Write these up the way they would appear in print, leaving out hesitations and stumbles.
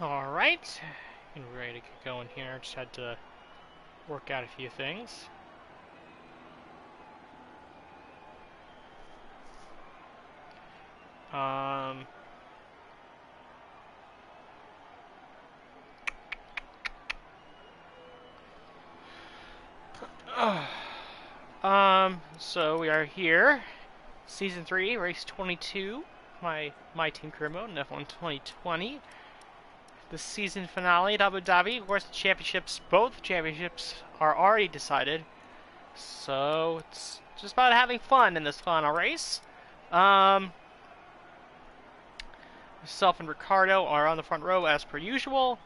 Alright, and we're ready to get going here. Just had to work out a few things. Um, so we are here, Season 3, Race 22, my team career mode in F1 2020. The season finale at Abu Dhabi. Of course, the championships, both championships are already decided. So it's just about having fun in this final race. Myself and Ricardo are on the front row as per usual.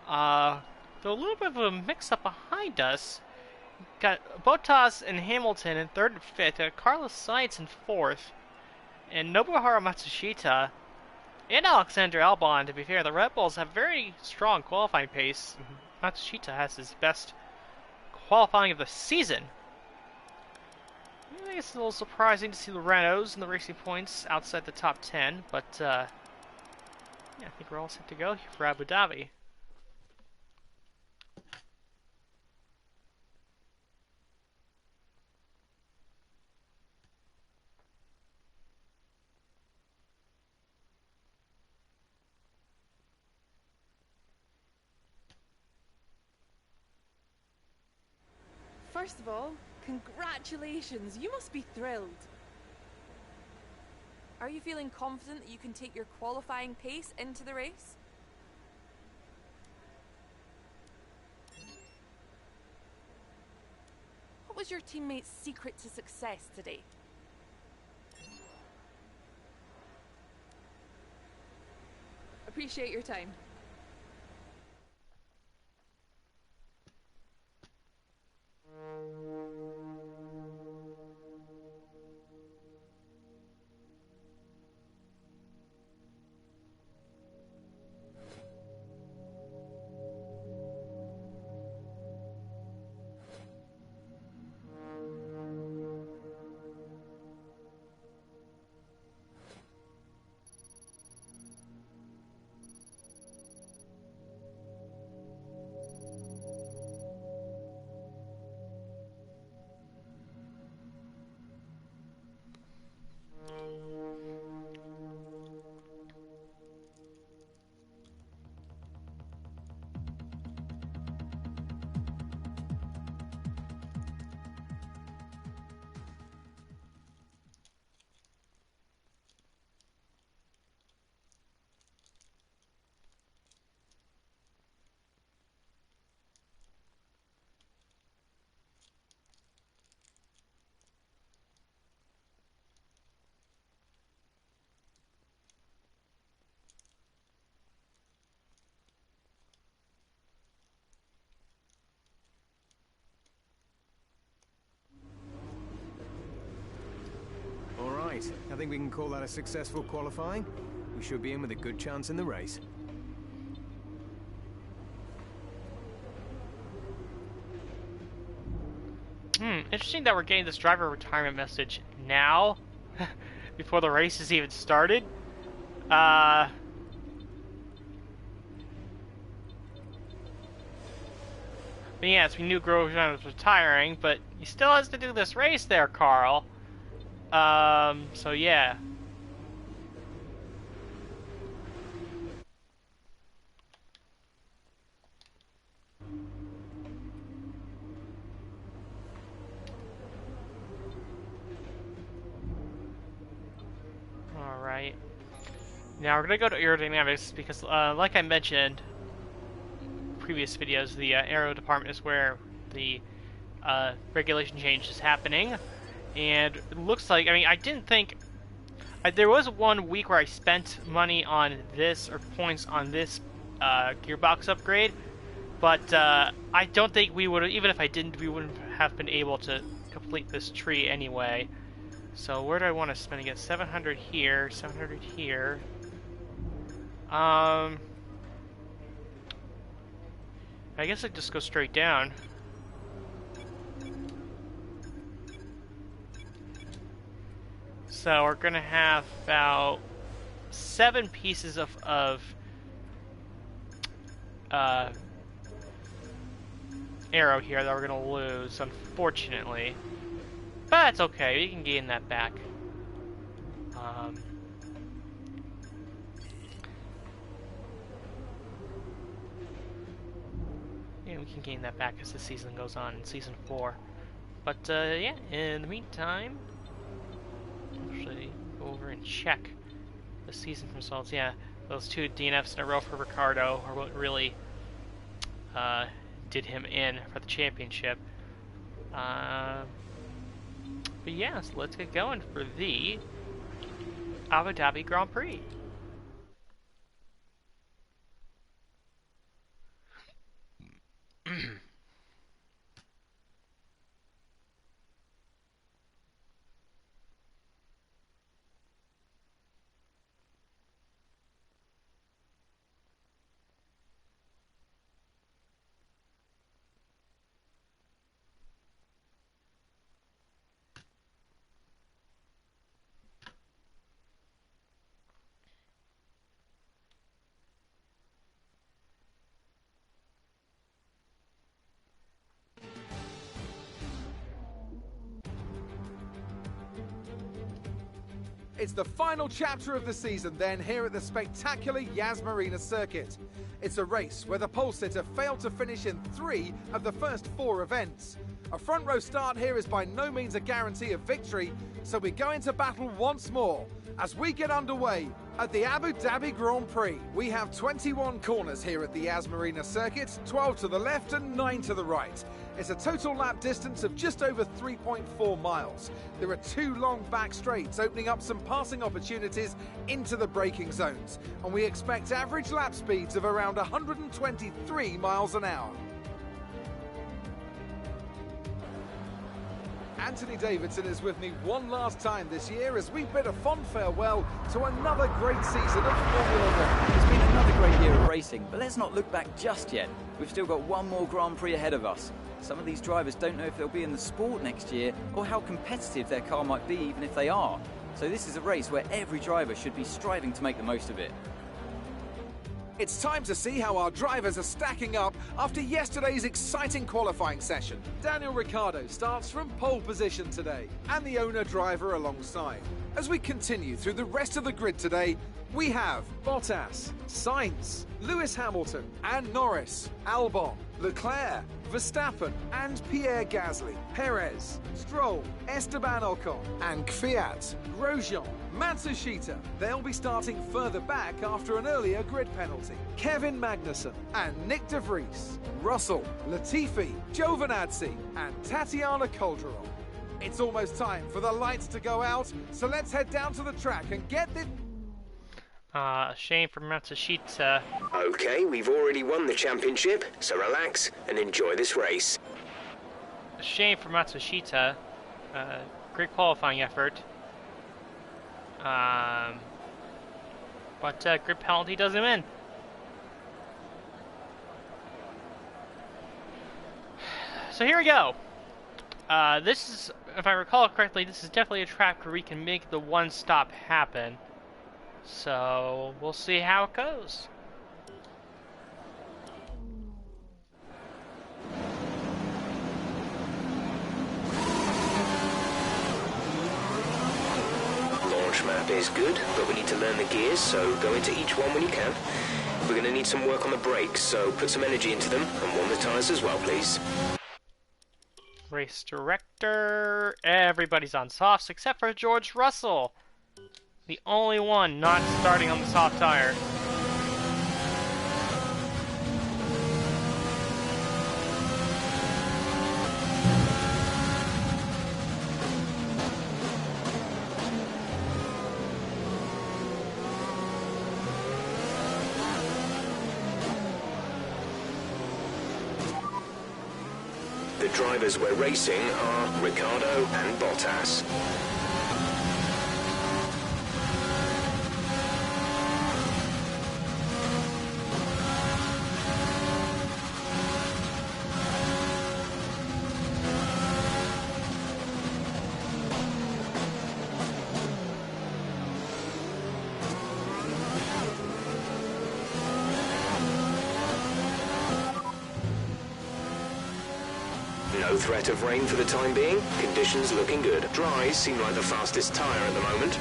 Though a little bit of a mix-up behind us. Got Bottas and Hamilton in third and fifth. Carlos Sainz in fourth. And Nobuharu Matsushita and Alexander Albon, to be fair. The Red Bulls have very strong qualifying pace. Matsushita has his best qualifying of the season. I think it's a little surprising to see the Renaults and the Racing Points outside the top 10, but yeah, I think we're all set to go here for Abu Dhabi. First of all, congratulations! You must be thrilled. Are you feeling confident that you can take your qualifying pace into the race? What was your teammate's secret to success today? Appreciate your time. I think we can call that a successful qualifying. We should be in with a good chance in the race. Interesting that we're getting this driver retirement message now, before the race has even started. But yes, we knew Grosjean was retiring, but he still has to do this race there, Carl. So yeah. Alright. Now we're gonna go to aerodynamics because, like I mentioned in previous videos, the aero department is where the regulation change is happening. And it looks like, I mean, I didn't think... there was 1 week where I spent money on this, or points on this gearbox upgrade, but I don't think we would, even if I didn't, we wouldn't have been able to complete this tree anyway. So where do I want to spend again? 700 here, 700 here. I guess I just go straight down. So we're gonna have about 7 pieces of arrow here that we're going to lose, unfortunately. But it's okay, we can gain that back. Yeah, we can gain that back as the season goes on in Season 4. But, yeah, in the meantime, actually go over and check the season results. Yeah, those 2 DNFs in a row for Ricardo are what really did him in for the championship. But yeah, so let's get going for the Abu Dhabi Grand Prix. It's the final chapter of the season then here at the spectacular Yas Marina circuit. It's a race where the pole sitter failed to finish in 3 of the first 4 events. A front row start here is by no means a guarantee of victory, so we go into battle once more as we get underway at the Abu Dhabi Grand Prix. We have 21 corners here at the Yas Marina circuit, 12 to the left and 9 to the right. It's a total lap distance of just over 3.4 miles. There are 2 long back straights opening up some passing opportunities into the braking zones, and we expect average lap speeds of around 123 miles an hour. Anthony Davidson is with me one last time this year as we bid a fond farewell to another great season of Formula 1. It's been another great year of racing, but let's not look back just yet. We've still got one more Grand Prix ahead of us. Some of these drivers don't know if they'll be in the sport next year or how competitive their car might be even if they are. So this is a race where every driver should be striving to make the most of it. It's time to see how our drivers are stacking up after yesterday's exciting qualifying session. Daniel Ricciardo starts from pole position today, and the owner driver alongside. As we continue through the rest of the grid today, we have Bottas, Sainz, Lewis Hamilton and Norris, Albon, Leclerc, Verstappen and Pierre Gasly, Perez, Stroll, Esteban Ocon and Kvyat, Grosjean, Matsushita. They'll be starting further back after an earlier grid penalty. Kevin Magnussen and Nick De Vries, Russell, Latifi, Giovinazzi and Tatiana Calderon. It's almost time for the lights to go out, so let's head down to the track and get this... Shame for Matsushita. Okay, we've already won the championship, so relax and enjoy this race. A shame for Matsushita. Great qualifying effort. But grid penalty does him in. So here we go. This is, if I recall correctly, this is definitely a track where we can make the one stop happen. So we'll see how it goes. Launch map is good, but we need to learn the gears, so go into each one when you can. We're going to need some work on the brakes, so put some energy into them and warm the tyres as well, please. Race director. Everybody's on softs except for George Russell. The only one not starting on the soft tire. The drivers we're racing are Ricciardo and Bottas. threat of rain for the time being. Conditions looking good. Dries seem like the fastest tyre at the moment.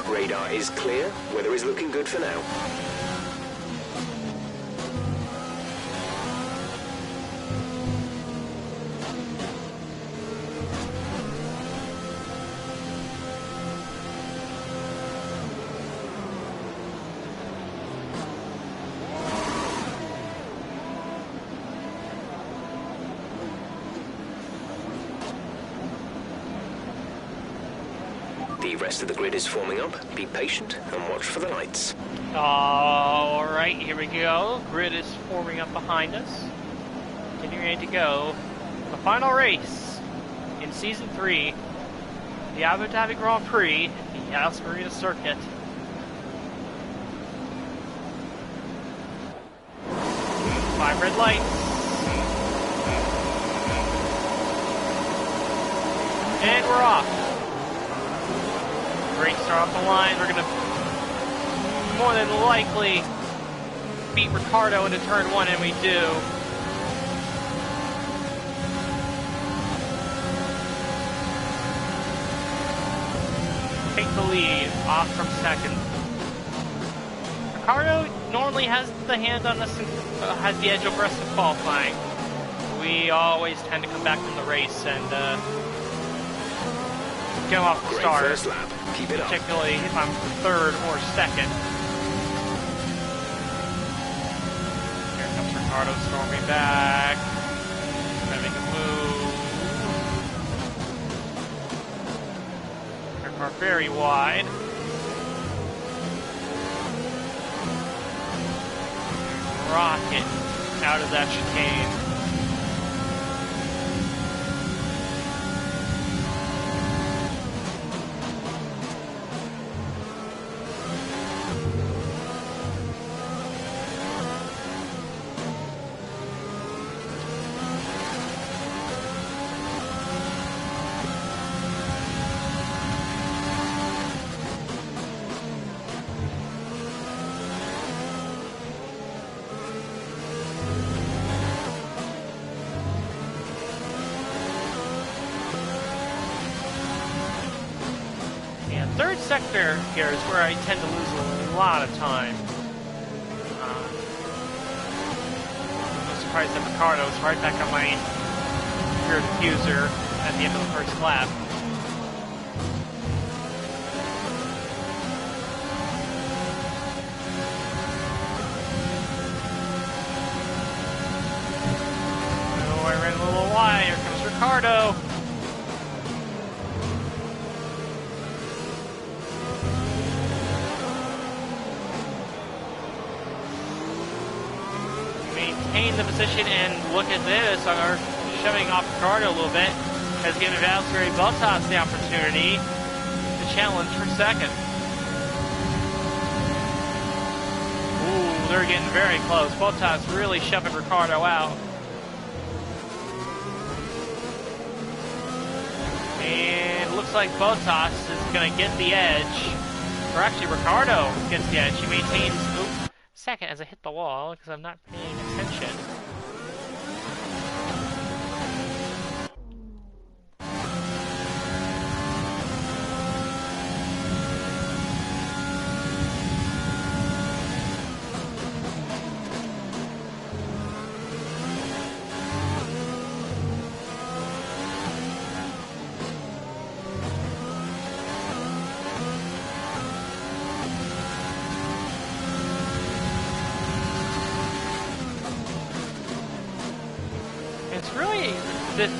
Radar is clear. Weather is looking good for now. The rest of the grid is forming up. Be patient and watch for the lights. Alright, here we go. Grid is forming up behind us. Getting ready to go. The final race in Season 3. The Abu Dhabi Grand Prix, the Yas Marina Circuit. Five red lights. And we're off. Great start off the line. We're going to more than likely beat Ricardo into turn 1, and we do. Take the lead off from second. Ricardo normally has the hand on us and has the edge over us in qualifying. We always tend to come back from the race and get off the start. Great first lap. Keep it up. Particularly if I'm third or second. Here comes Ricardo storming back. Trying to make a move. Their car very wide. Rocket out of that chicane. Third sector here is where I tend to lose a lot of time. I'm surprised that Ricardo is right back on my rear diffuser at the end of the first lap. Oh, I ran a little wide. Here comes Ricardo. Maintain the position, and look at this. Are shoving off Ricardo a little bit. Has given Valtteri Bottas the opportunity to challenge for second. Ooh, they're getting very close. Bottas really shoving Ricardo out. And looks like Bottas is going to get the edge. Or actually, Ricardo gets the edge. He maintains second as I hit the wall because I'm not paying attention. It's really this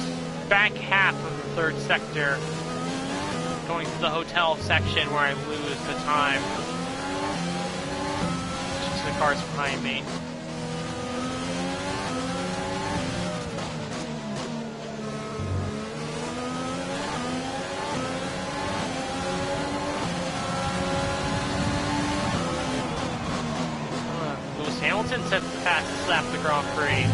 back half of the third sector, going to the hotel section, where I lose the time. Just the cars behind me. Hamilton sets the fastest lap of the Grand Prix.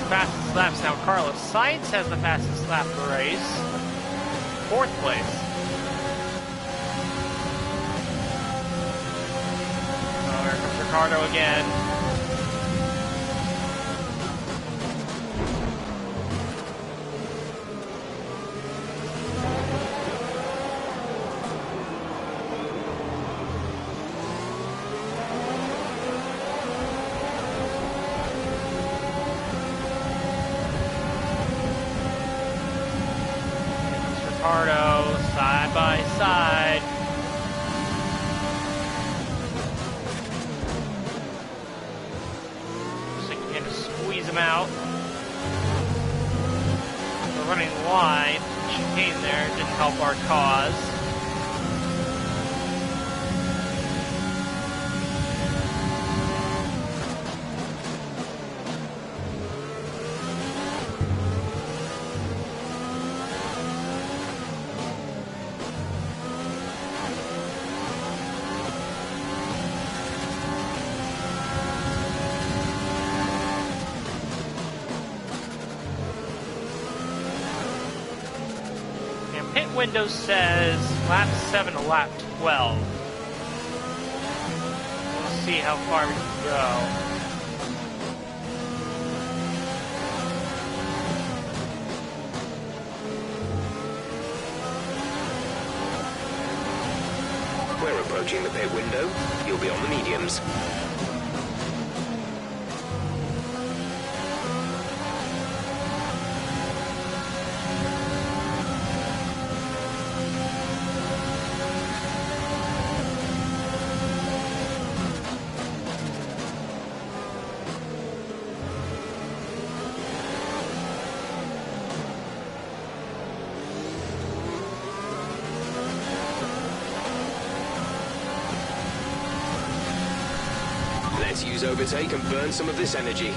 Fastest laps now. Carlos Sainz has the fastest lap of the race. 4th place. Oh, here comes Ricardo again. Ricardo, side by side. Looks like you're gonna squeeze him out. We're running wide. Chicane there didn't help our cause. Pit window says lap 7 to lap 12. We'll see how far we can go. We're approaching the pit window. You'll be on the mediums. Let's use overtake and burn some of this energy.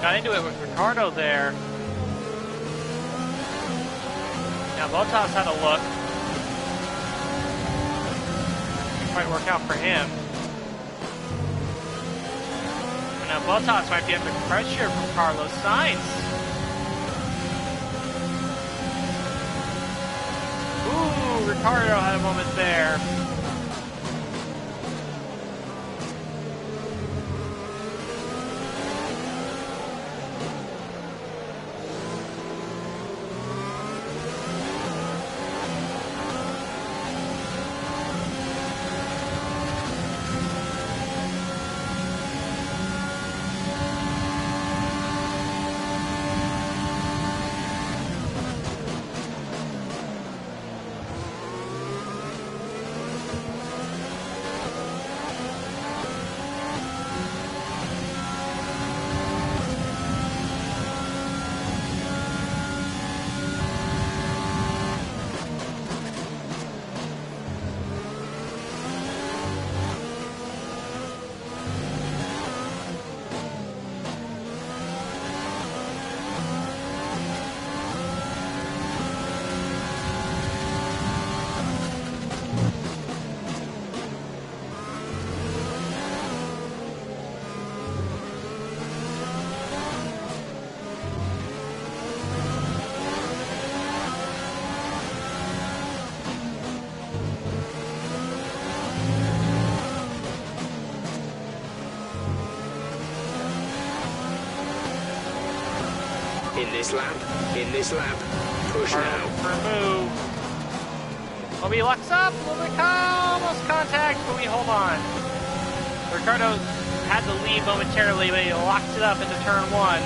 Got into it with Ricardo there. Now Bottas had a look. Didn't quite work out for him. Now Bottas might be under pressure from Carlos Sainz. Ooh, Ricciardo had a moment there. In this lap, push now. For a move. Well, he locks up, will become almost contact, but we hold on. Ricciardo had the lead momentarily, but he locked it up into turn 1.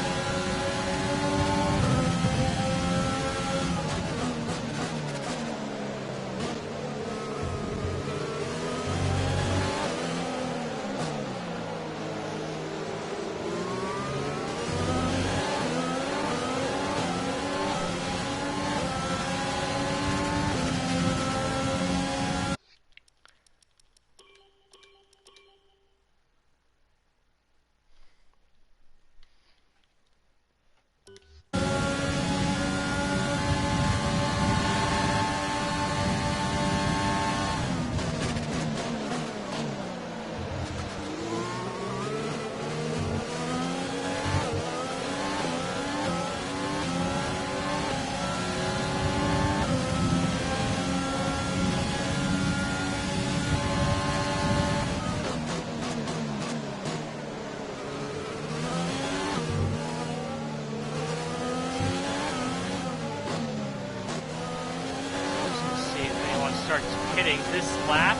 Starts hitting this lap.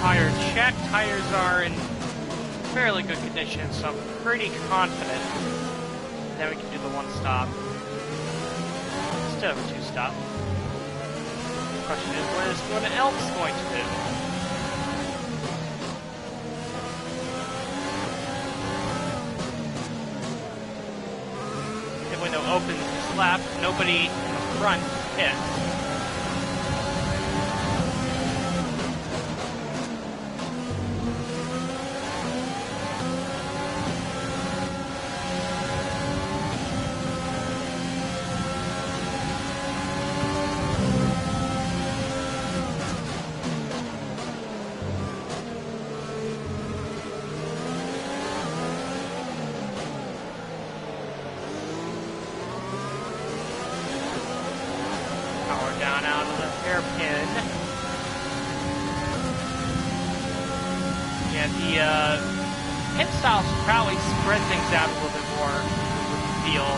Tire check. Tires are in fairly good condition, so I'm pretty confident. Then we can do the 1-stop instead of a 2-stop. The question is, what is everyone else going to do? The window opens this lap. Nobody in the front hit. Down out of the hairpin. Yeah, the pit stops will probably spread things out a little bit more with the feel.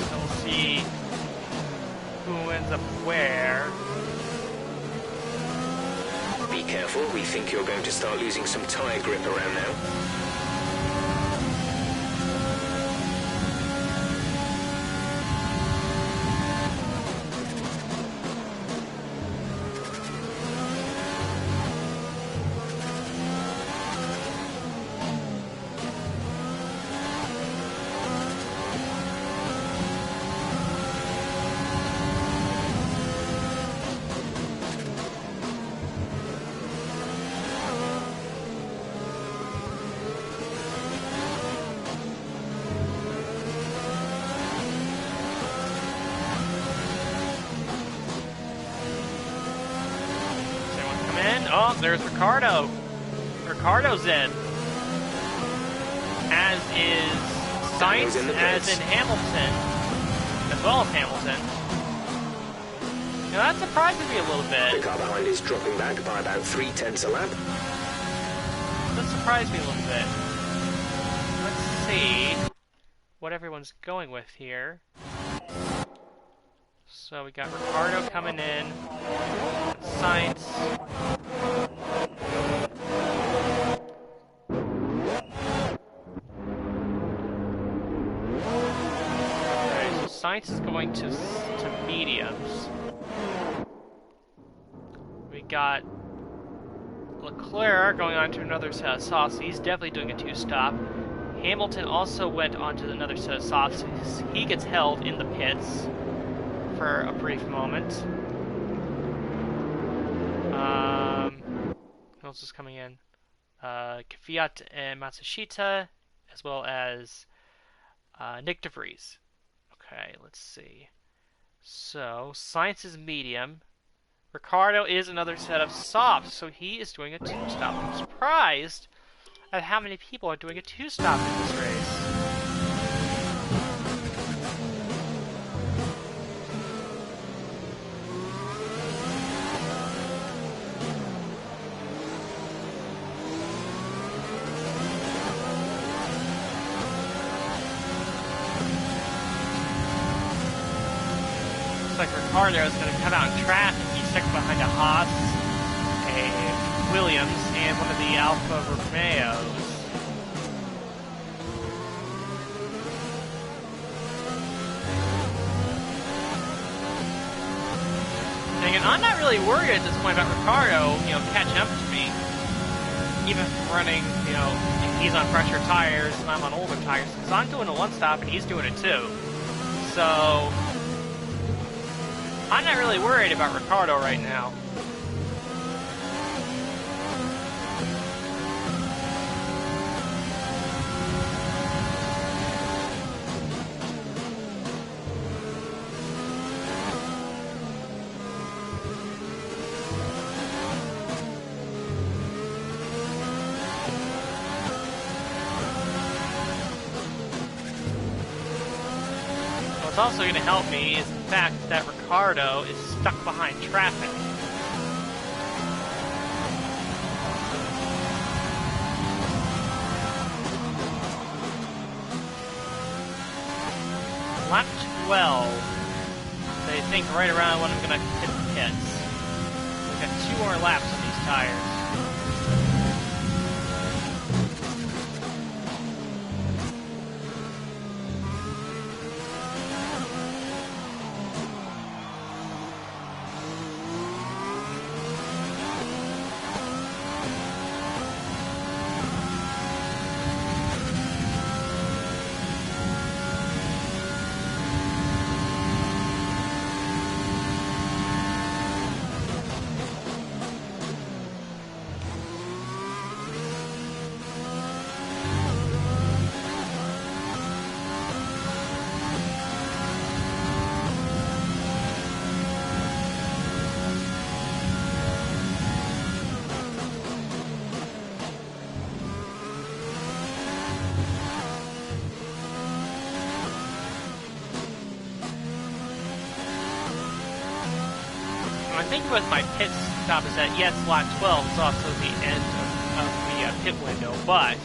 So we'll see who ends up where. Be careful, we think you're going to start losing some tyre grip around now. Oh, there's Ricciardo. Ricciardo's in. Sainz, in the as pits. in Hamilton, as well as Hamilton. Now that surprises me a little The bit. car behind is dropping back by about 0.3 a lap. That surprised me a little bit. Let's see what everyone's going with here. So we got Ricardo coming in, Sainz. Okay, so Sainz is going to mediums. We got Leclerc going on to another set of softs. He's definitely doing a two-stop. Hamilton also went on to another set of softs. He gets held in the pits for a brief moment. Who else is coming in? Kvyat and Matsushita, as well as Nick DeVries. Okay, let's see. So, Sainz is medium. Ricardo is another set of softs, so he is doing a two-stop. I'm surprised at how many people are doing a two-stop in this race. Looks like Ricardo is going to come out in traffic. He's stuck behind a Haas, a Williams, and one of the Alfa Romeos. And I'm not really worried at this point about Ricardo, catching up to me. Even running, if he's on fresher tires and I'm on older tires, because I'm doing a one-stop and he's doing it too. So I'm not really worried about Ricardo right now. What's also going to help me is the fact that Ricardo is stuck behind traffic. Lap 12. So I think right around when I'm going to hit the pits. We've got 2 more laps on these tires. I think with my pit stop is that, yes, lap 12 is also the end of the pit window, but,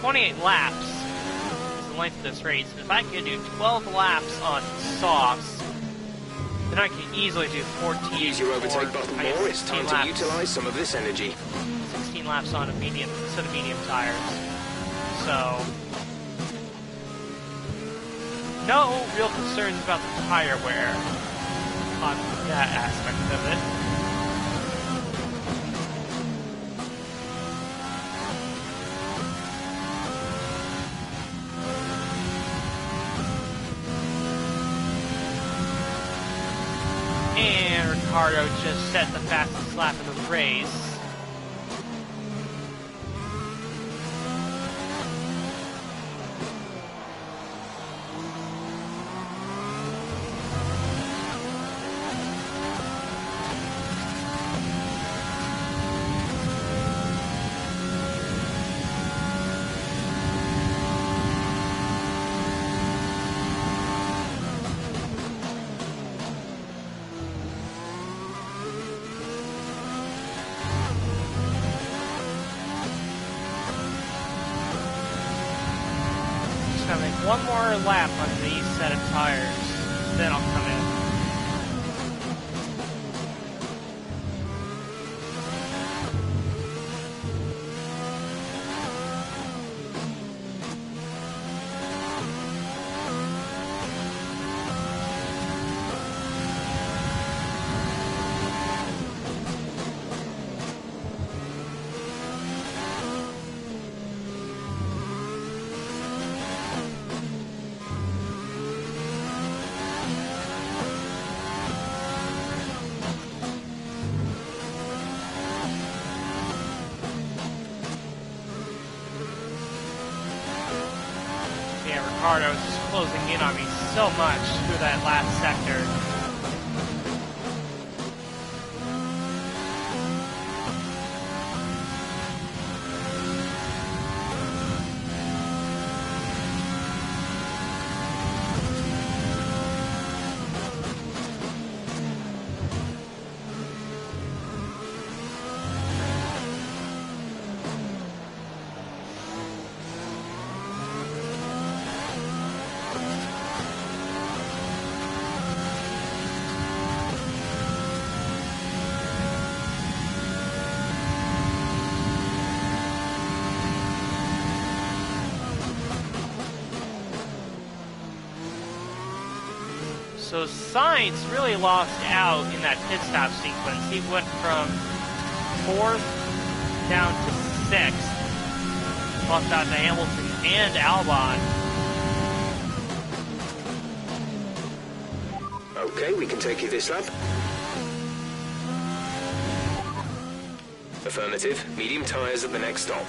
28 laps is the length of this race. If I can do 12 laps on softs, then I can easily do 14. Use your overtake button more. It's time to laps, utilize some of this energy. 16 laps on a set of medium tires. So, no real concerns about the tire wear on that aspect of it. And Ricardo just set the fastest lap in the race. I'll make one more lap on these set of tires, then I'll come in. Ricardo's just closing in on me so much through that last sector. So Sainz really lost out in that pit stop sequence. He went from 4th down to 6th. Lost out to Hamilton and Albon. Okay, we can take you this lap. Affirmative. Medium tyres at the next stop.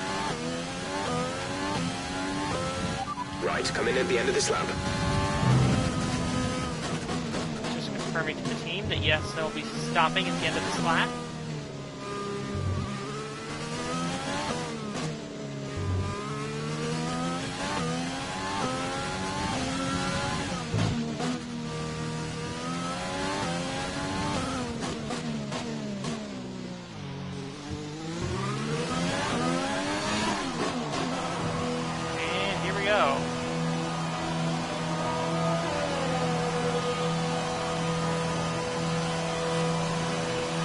Right, come in at the end of this lap. Confirming to the team that yes, they'll be stopping at the end of this lap. And here we go.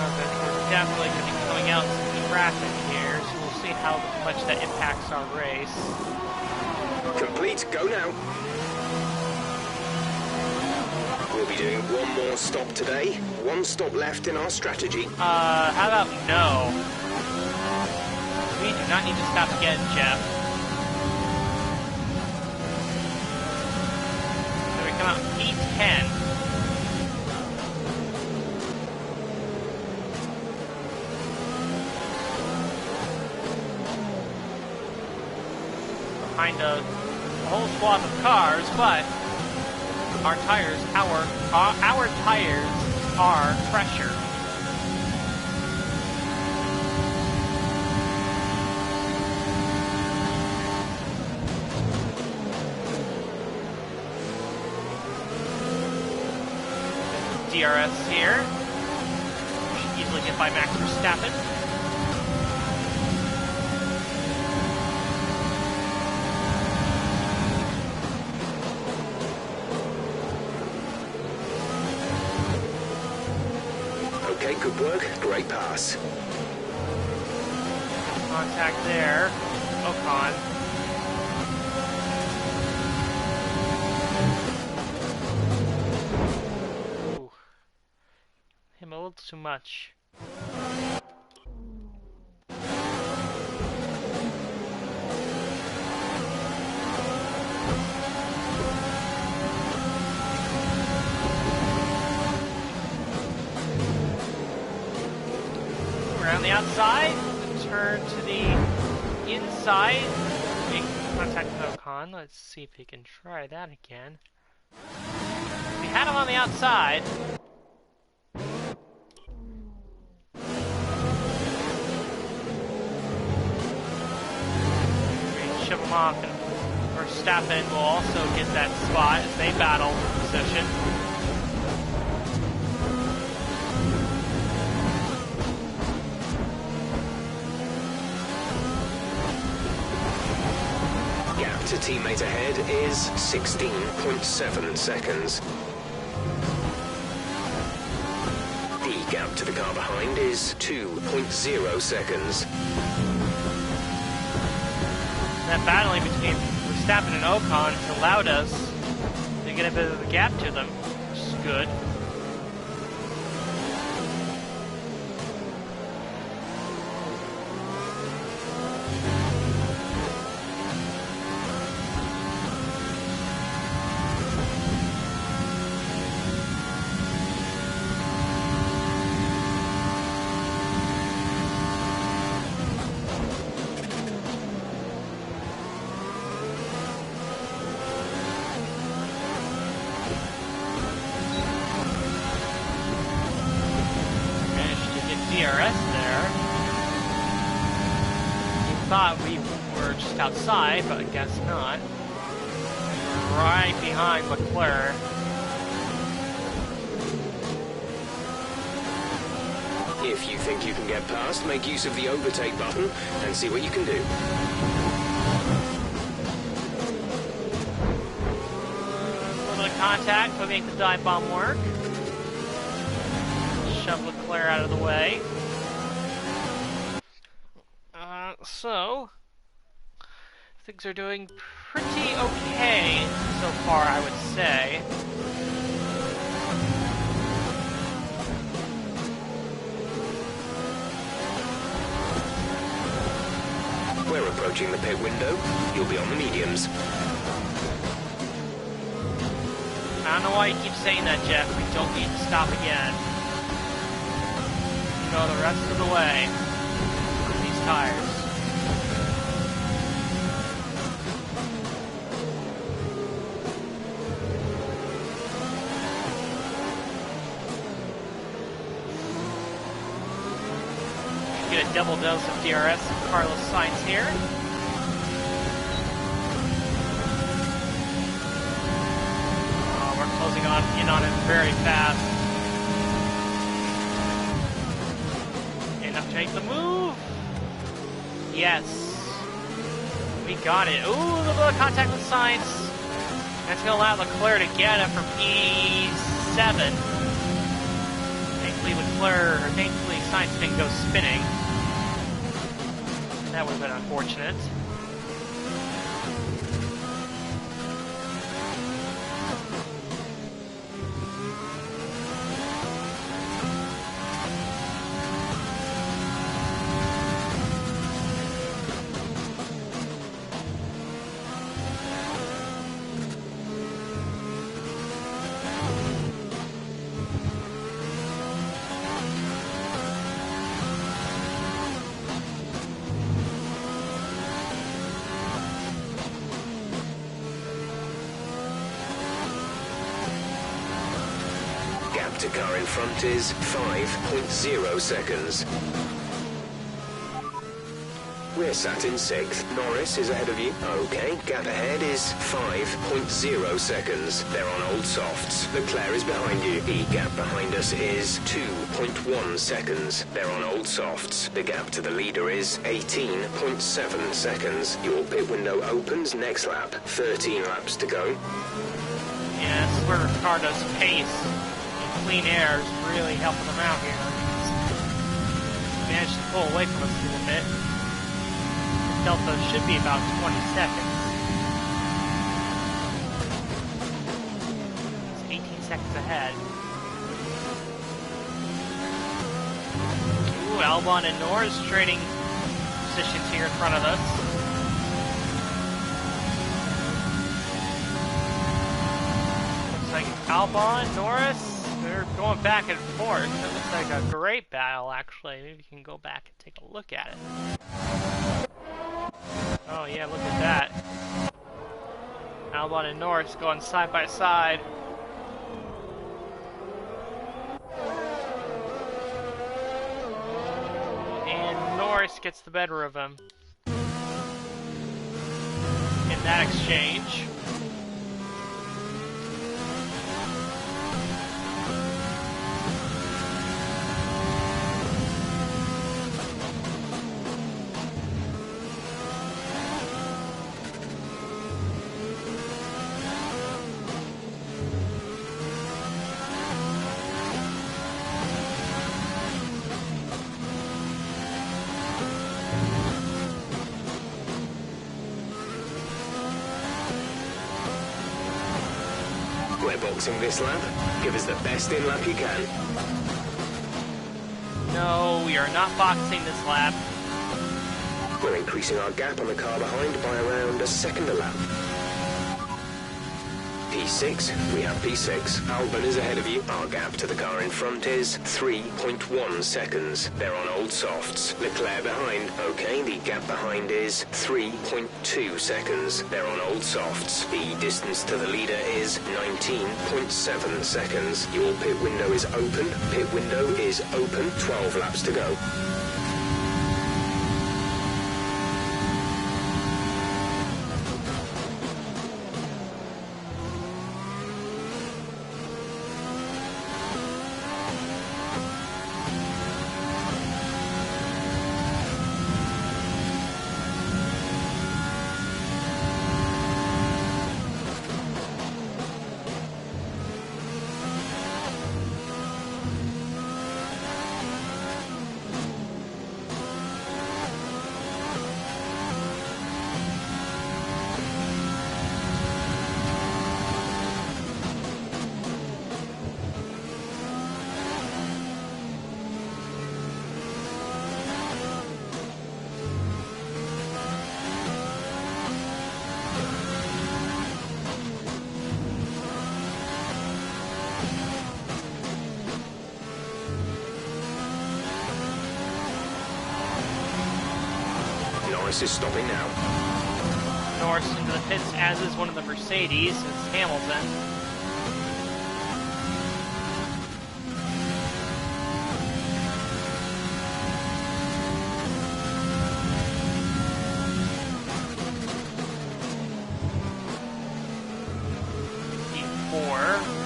We're definitely going to be coming out some traffic here, so we'll see how much that impacts our race. Complete, go now. We'll be doing one more stop today. One stop left in our strategy. How about no? We do not need to stop again, Jeff. So we come out P10. Behind a whole swath of cars, but our tires, our tires are fresher. DRS here. Should easily get by Max Verstappen. Okay, good work. Great pass. Contact there. Ocon. Ooh. Him a little too much. Around the outside, turn to the inside, make contact with Ocon. Let's see if he can try that again. We had him on the outside. We shove him off, and Verstappen will also get that spot as they battle position. gap to teammate ahead is 16.7 seconds. The gap to the car behind is 2.0 seconds. That battling between Verstappen and Ocon has allowed us to get a bit of a gap to them, which is good. DRS there. You thought we were just outside, but I guess not. Right behind Leclerc. If you think you can get past, make use of the overtake button and see what you can do. A little bit of contact to make the dive bomb work. Shove Leclerc out of the way. So things are doing pretty okay so far, I would say. We're approaching the pit window. You'll be on the mediums. I don't know why you keep saying that, Jeff. We don't need to stop again. Go the rest of the way with these tires. Get a double dose of DRS from Carlos Sainz here. Oh, we're closing in on it very fast. Enough to make the move. Yes. We got it. Ooh, a little bit of contact with Sainz. That's going to allow Leclerc to get it from P7. Thankfully Sainz didn't go spinning. That would have been unfortunate. To car in front is 5.0 seconds. We're sat in 6th. Norris is ahead of you. Okay, gap ahead is 5.0 seconds. They're on old softs. Leclerc is behind you. The gap behind us is 2.1 seconds. They're on old softs. The gap to the leader is 18.7 seconds. Your pit window opens next lap. 13 laps to go. Yeah, this is where Ricardo's pace. Clean air is really helping them out here. He managed to pull away from us a little bit. The delta should be about 20 seconds. He's 18 seconds ahead. Ooh, Albon and Norris trading positions here in front of us. Looks like Albon, Norris. They're going back and forth. That looks like a great battle, actually. Maybe we can go back and take a look at it. Oh yeah, look at that. Albon and Norris going side by side. And Norris gets the better of him in that exchange. We're boxing this lap. Give us the best in lap you can. No, we are not boxing this lap. We're increasing our gap on the car behind by around a second a lap. P6, we have P6. Albon is ahead of you. Our gap to the car in front is 3.1 seconds. They're on old softs. Leclerc behind. Okay, the gap behind is 3.2 seconds. They're on old softs. The distance to the leader is 19.7 seconds. Your pit window is open. Pit window is open. 12 laps to go. Norris is stopping now. Norris into the pits, as is one of the Mercedes. It's Hamilton. P4.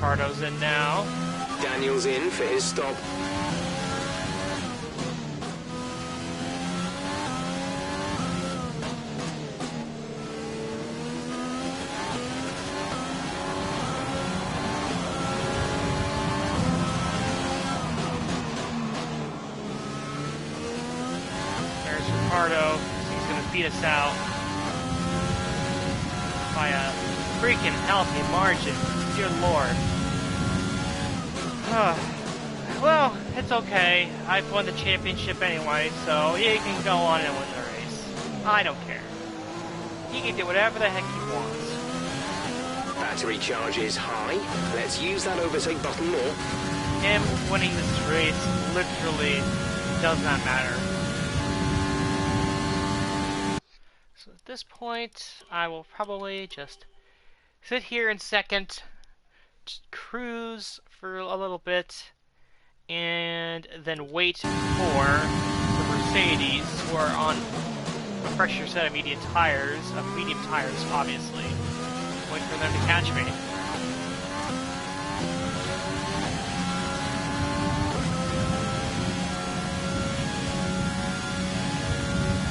Ricardo's in now. Daniel's in for his stop. There's Ricardo. He's going to beat us out by a freaking healthy margin. Dear Lord. Well, it's okay. I've won the championship anyway, so he can go on and win the race. I don't care. He can do whatever the heck he wants. Battery charge is high. Let's use that overtake button more. Him winning this race literally does not matter. So at this point, I will probably just sit here in second, just cruise for a little bit, and then wait for the Mercedes, who are on a fresher set of medium tires, obviously. Wait for them to catch me.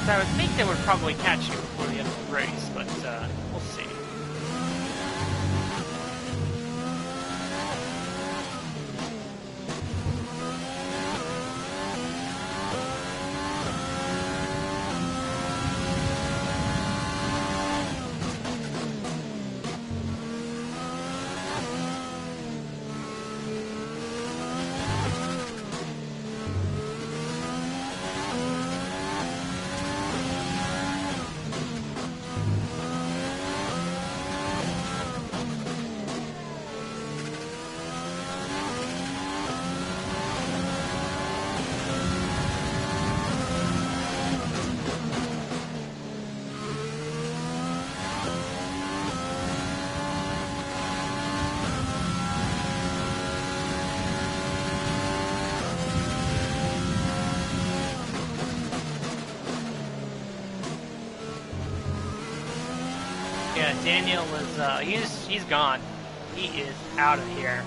So I would think they would probably catch you before the end of the race, but we'll see. Yeah, Daniel is, he's gone. He is out of here.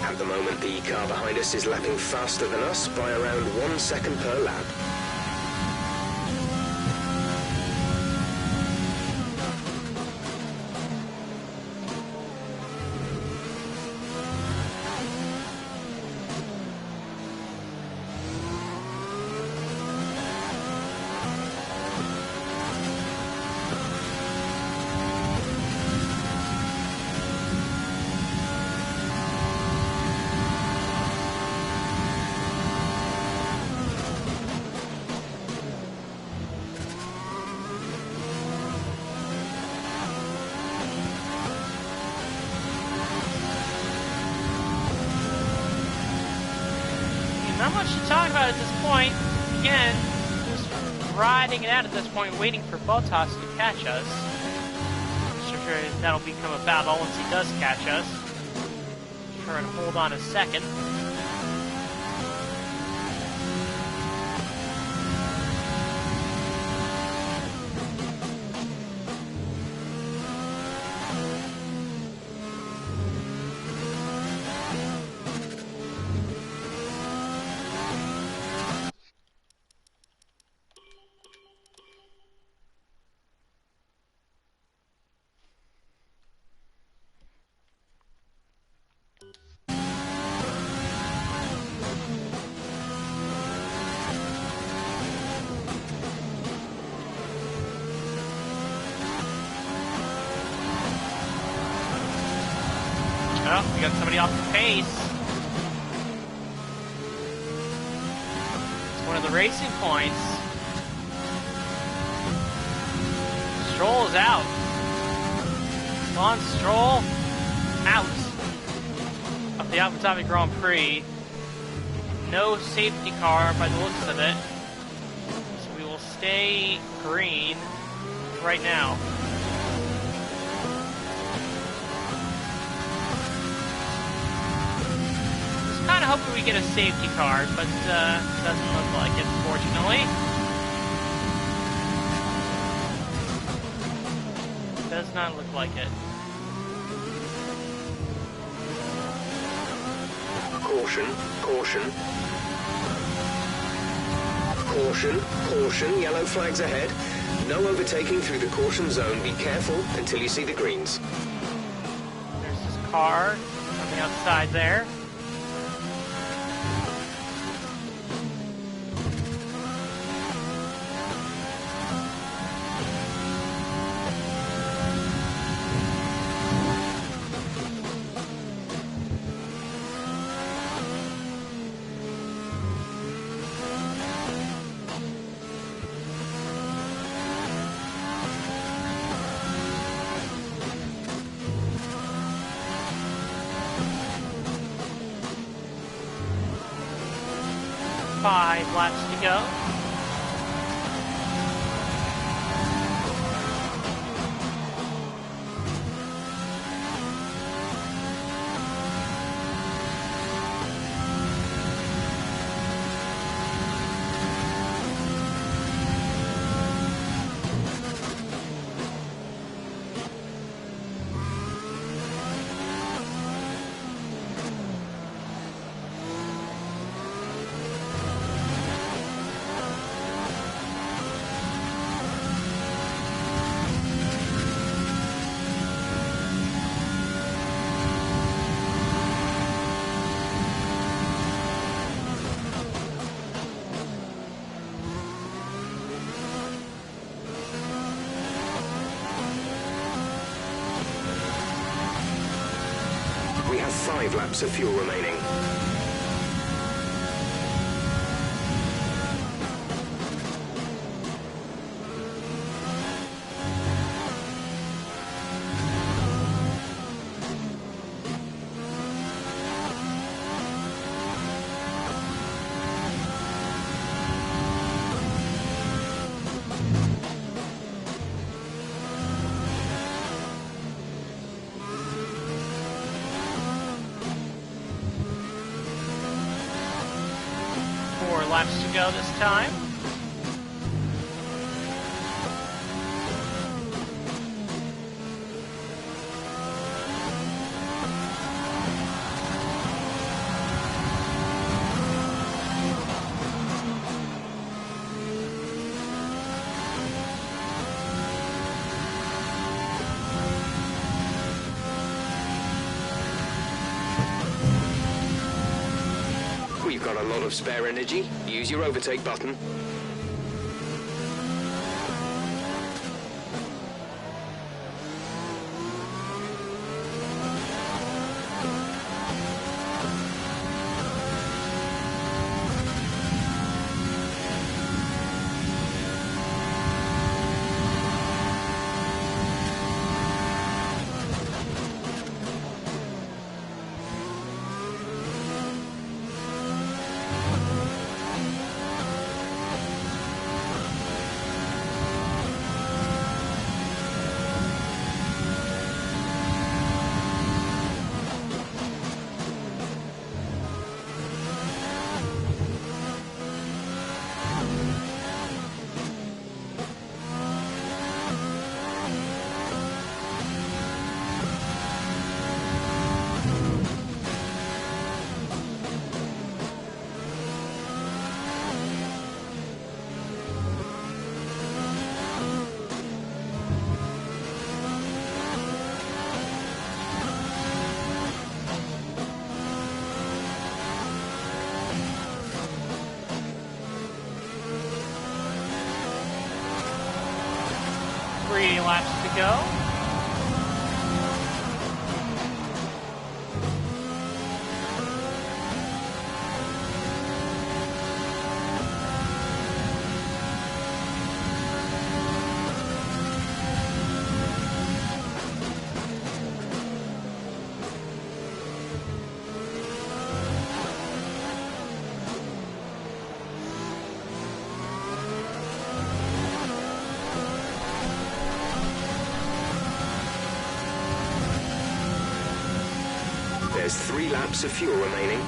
At the moment, the car behind us is lapping faster than us by around 1 second per lap. Not much to talk about at this point. Again, just riding it out at this point, waiting for Bottas to catch us. Not sure that'll become a battle once he does catch us. Try and hold on a second. Oh, we got somebody off the pace. It's one of the racing points. Stroll is out. Come on, Stroll. out of the Abu Dhabi Grand Prix. No safety car by the looks of it. So we will stay green right now. Just kind of hoping we get a safety car, but doesn't look like it, unfortunately. Does not look like it. Caution, caution. Caution, caution, yellow flags ahead. No overtaking through the caution zone. Be careful until you see the greens. There's this car on the outside there. Five laps to go. We have 5 laps of fuel remaining. Laps to go this time. We've got a lot of spare energy. Use your overtake button. Laps to go. There's 3 laps of fuel remaining.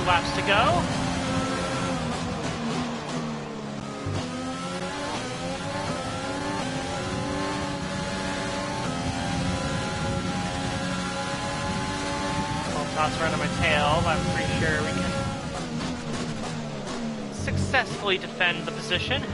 Laps to go. I'll toss around on my tail, but I'm pretty sure we can successfully defend the position.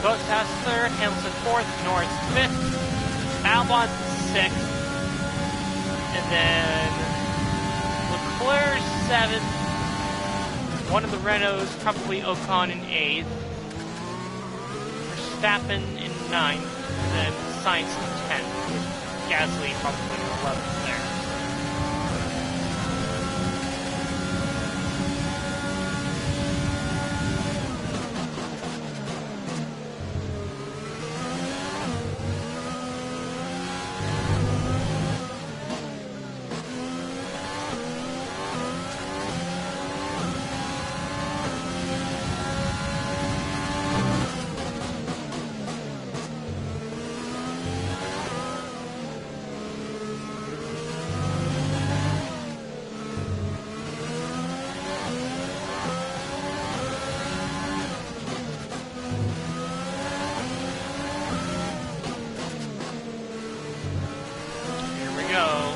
Bottas 3rd, Hamilton 4th, Norris 5th, Albon 6th, and then Leclerc 7th, one of the Renaults, probably Ocon in 8th, Verstappen in 9th, and then Sainz in 10th, with Gasly probably in 11th there.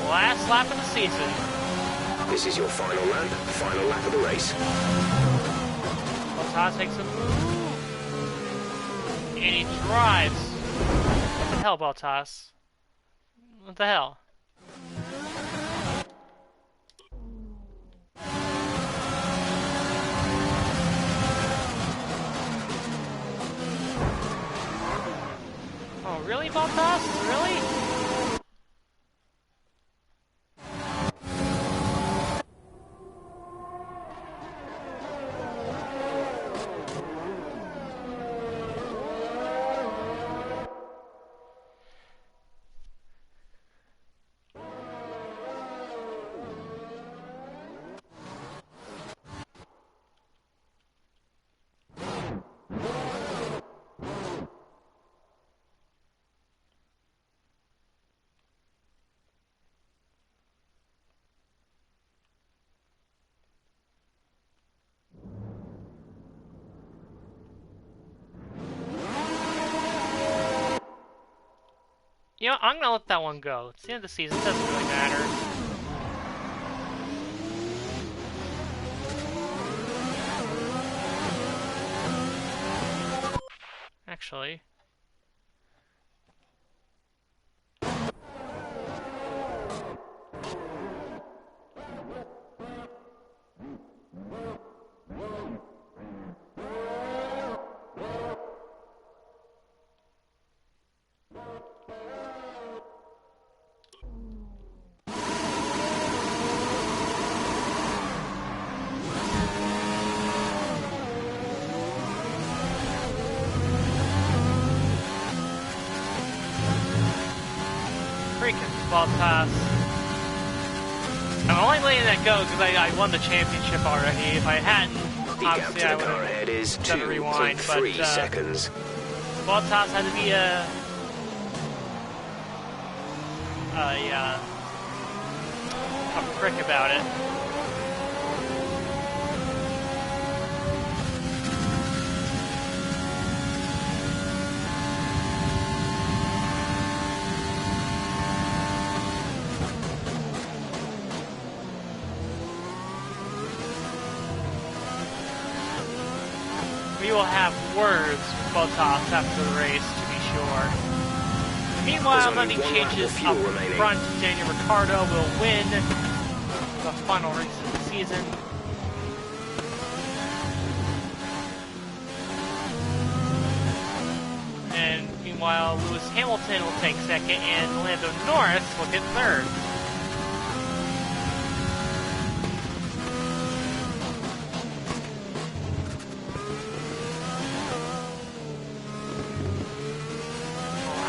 Last lap of the season. This is your final lap of the race. Bottas takes a move. And he drives. What the hell, Bottas? What the hell? Oh, really, Bottas? Really? You know, I'm gonna let that one go. It's the end of the season, it doesn't really matter. Actually. Bottas. I'm only letting that go because I won the championship already. If I hadn't, obviously I would have done a rewind. But seconds. Bottas had to be a prick about it. We will have words with Bottas after the race, to be sure. Meanwhile, There's only nothing one lap of changes fuel up remaining. front. Daniel Ricciardo will win the final race of the season. And meanwhile, Lewis Hamilton will take second, and Lando Norris will get third.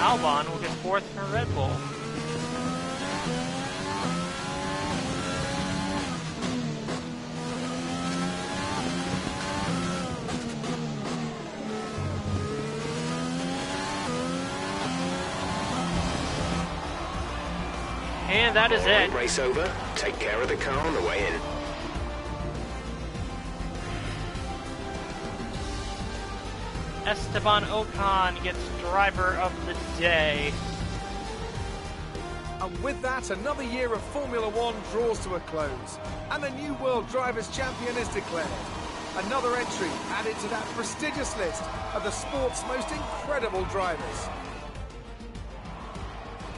Albon will get fourth for Red Bull. And that is it. Race over. Take care of the car on the way in. Esteban Ocon gets driver of the day. And with that, another year of Formula One draws to a close. And the new World Drivers' Champion is declared. Another entry added to that prestigious list of the sport's most incredible drivers.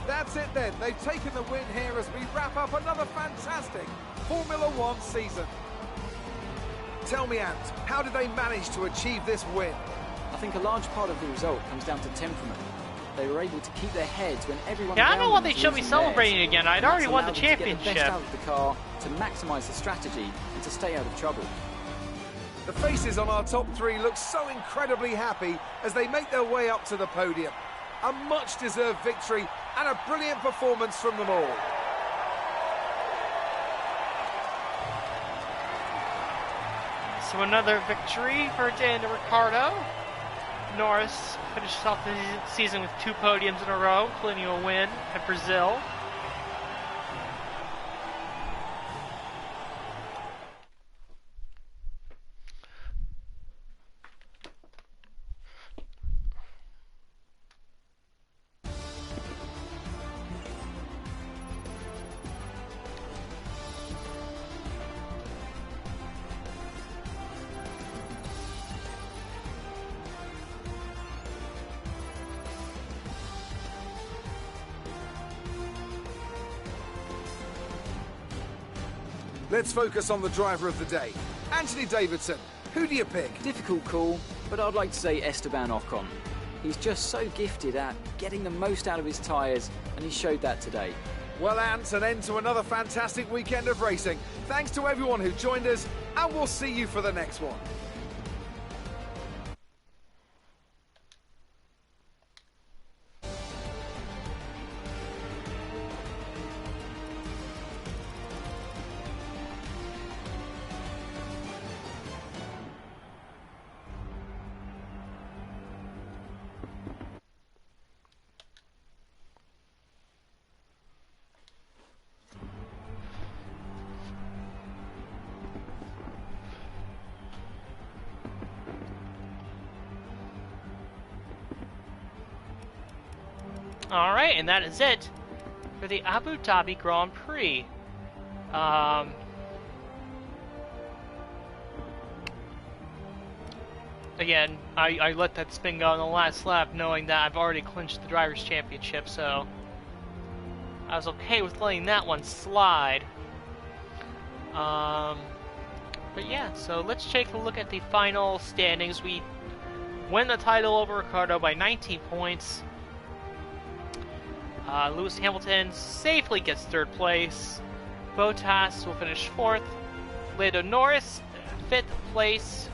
That's it then. They've taken the win here as we wrap up another fantastic Formula One season. Tell me, Ant, how did they manage to achieve this win? I think a large part of the result comes down to temperament. They were able to keep their heads when everyone Yeah, I around don't know why them they was showed me losing celebrating theirs. again. I'd And that's already won the allowed them to get the championship. best out of the car to maximise the strategy and to stay out of trouble. The faces on our top three look so incredibly happy as they make their way up to the podium. A much-deserved victory and a brilliant performance from them all. So another victory for Daniel Ricciardo. Norris finishes off the season with 2 podiums in a row, including a win at Brazil. Let's focus on the driver of the day. Anthony Davidson, who do you pick? Difficult call, but I'd like to say Esteban Ocon. He's just so gifted at getting the most out of his tyres, and he showed that today. Well, Ant, an end to another fantastic weekend of racing. Thanks to everyone who joined us, and we'll see you for the next one. Alright, and that is it for the Abu Dhabi Grand Prix. Again, I let that spin go on the last lap knowing that I've already clinched the Drivers' Championship, so I was okay with letting that one slide. But yeah, so let's take a look at the final standings. We win the title over Ricciardo by 19 points. Lewis Hamilton safely gets 3rd place. Bottas will finish 4th. Lando Norris, 5th place.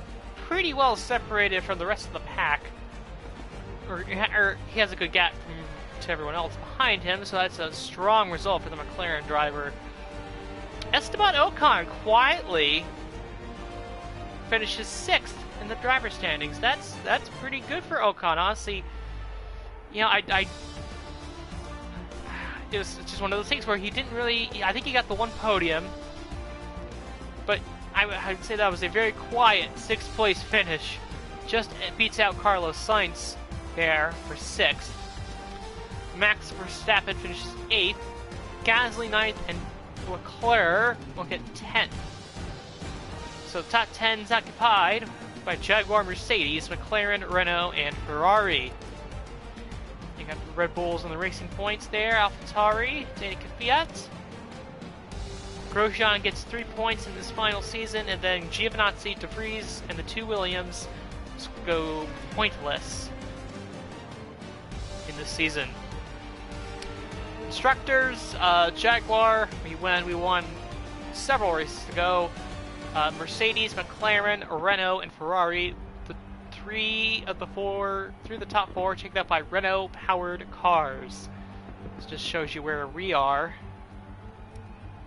Pretty well separated from the rest of the pack. Or he has a good gap to everyone else behind him, so that's a strong result for the McLaren driver. Esteban Ocon quietly finishes 6th in the driver standings. That's pretty good for Ocon, honestly. You know, it's just one of those things where he didn't really... I think he got the 1 podium, but I'd say that was a very quiet 6th place finish. Just beats out Carlos Sainz there for 6th. Max Verstappen finishes 8th. Gasly 9th, and Leclerc will get 10th. So top 10's occupied by Jaguar, Mercedes, McLaren, Renault, and Ferrari. You got the Red Bulls on the racing points there. AlphaTauri, Danica Fiat. Grosjean gets 3 points in this final season, and then Giovinazzi, De Vries, and the 2 Williams go pointless in this season. Constructors, Jaguar, we won several races to go. Mercedes, McLaren, Renault, and Ferrari. The 3 of the 4 through the top 4 taken up by Renault-powered cars. This just shows you where we are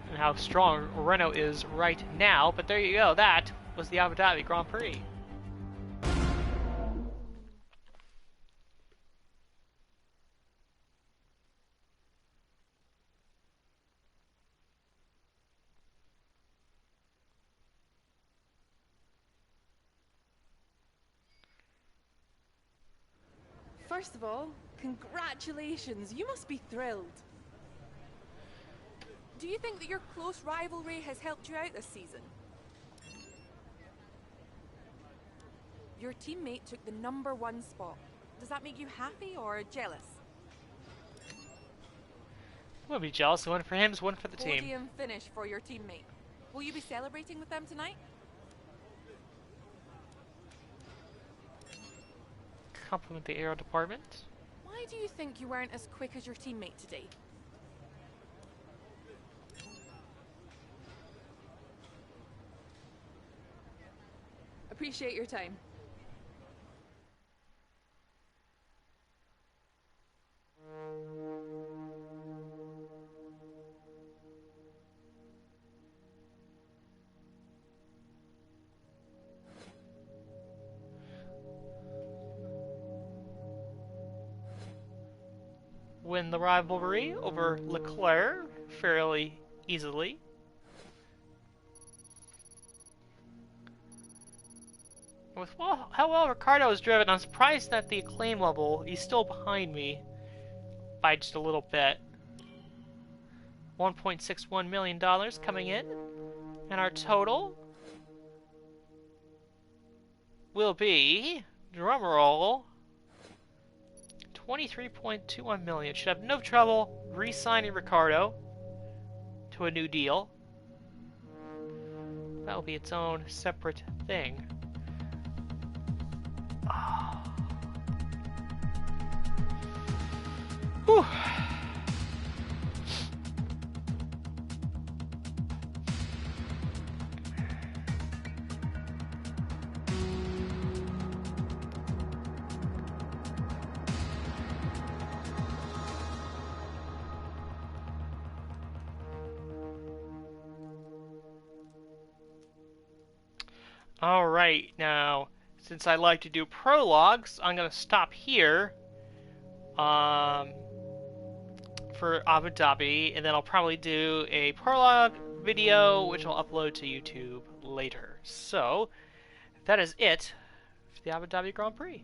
and how strong Renault is right now. But there you go. That was the Abu Dhabi Grand Prix. First of all, congratulations. You must be thrilled. Do you think that your close rivalry has helped you out this season? Your teammate took the #1 spot. Does that make you happy or jealous? I'm gonna be jealous. One for him, one for the team. Podium finish for your teammate. Will you be celebrating with them tonight? Compliment the aero department. Why do you think you weren't as quick as your teammate today? Appreciate your time. Win the rivalry over Leclerc fairly easily. With how well Ricardo is driven, I'm surprised that the acclaim level, he's still behind me by just a little bit. $1.61 million coming in, and our total will be, drumroll, 23.21 million. Should have no trouble re-signing Ricardo to a new deal. That'll be its own separate thing. Whew. Alright, now, since I like to do prologues, I'm going to stop here for Abu Dhabi, and then I'll probably do a prologue video, which I'll upload to YouTube later. So, that is it for the Abu Dhabi Grand Prix.